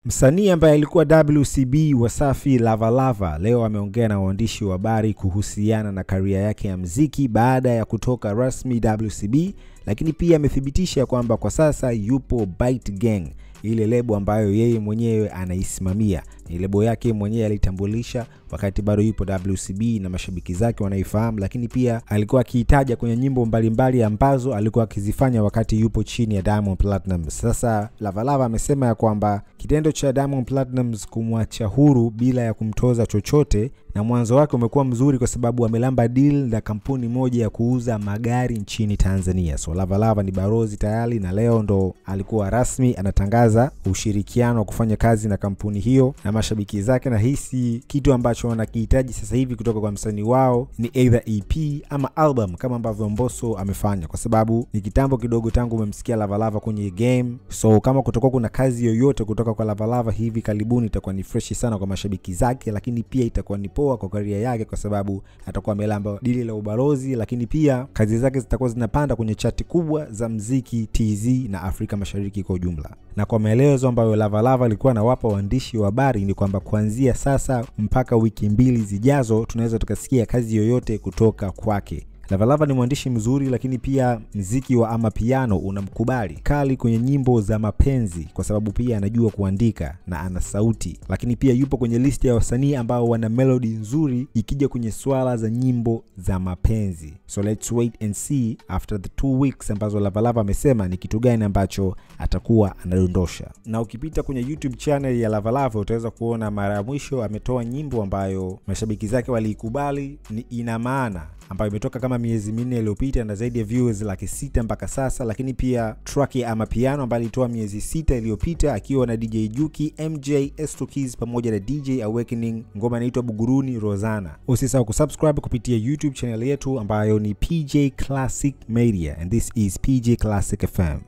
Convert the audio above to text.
Msanii ambaye alikuwa WCB Wasafi Lava Lava leo ameongea na waandishi wa habari kuhusiana na career yake ya muziki baada ya kutoka rasmi WCB, lakini pia amethibitisha kwamba kwa sasa yupo Byte Gang, ile lebo ambayo yeye mwenyewe anaisimamia. Ni lebo yake mwenyewe alitambulisha wakati bado yupo WCB na mashabiki zake wanaifahamu, lakini pia alikuwa akihitaja kwenye nyimbo mbalimbali ambazo alikuwa akizifanya wakati yupo chini ya Diamond Platnumz. Sasa Lava Lava amesema ya kwamba kitendo cha Diamond Platnumz kumwacha huru bila ya kumtoza chochote na mwanzo wake umekuwa mzuri kwa sababu amelamba deal na kampuni moja ya kuuza magari nchini Tanzania. So Lava Lava ni barozi tayari na leo ndo alikuwa rasmi anatangaza ushirikiano wa kufanya kazi na kampuni hiyo na mashabiki zake, na hisi kitu ambacho wanakihitaji sasa hivi kutoka kwa msanii wao ni either EP ama album kama ambavyo Mbosso amefanya, kwa sababu ni kitambo kidogo tangu umemsikia Lava Lava kwenye game. So kama kutoka kuna kazi yoyote kutoka kwa Lava Lava hivi karibuni itakuwa ni fresh sana kwa mashabiki zake, lakini pia itakuwa ni poa kwa career yake kwa sababu atakuwa amelamba dili la ubalozi, lakini pia kazi zake zitakuwa zinapanda kwenye chati kubwa za muziki TZ na Afrika Mashariki kwa ujumla. Na kwa maelezo ambayo Lava Lava alikuwa anawapa waandishi wa habari ni kwamba kuanzia sasa mpaka wiki 2 zijazo tunaweza tukasikia kazi yoyote kutoka kwake. Lava Lava ni mwandishi mzuri, lakini pia muziki wa amapiano unamkubali kali kwenye nyimbo za mapenzi kwa sababu pia anajua kuandika na ana sauti, lakini pia yupo kwenye list ya wasanii ambao wana melody nzuri ikija kwenye swala za nyimbo za mapenzi. So let's wait and see after the 2 weeks ambazo Lava Lava amesema ni kitu gani ambacho atakuwa anadondosha. Na ukipita kwenye YouTube channel ya Lava Lava utaweza kuona mara ya mwisho ametoa nyimbo ambayo mashabiki zake waliikubali, ni Ina Maana, ambayo imetoka kama miezi 4 iliyopita na zaidi ya views 600,000 mpaka sasa. Lakini pia track ya Amapiano ambayo ilitoa miezi 6 iliyopita akiwa na DJ Juki, MJ, Estokiz pamoja na DJ Awakening, ngoma inaitwa Buguruni Rozana. Usisahau kusubscribe kupitia YouTube channel yetu ambayo ni PJ Classic Media, and this is PJ Classic FM.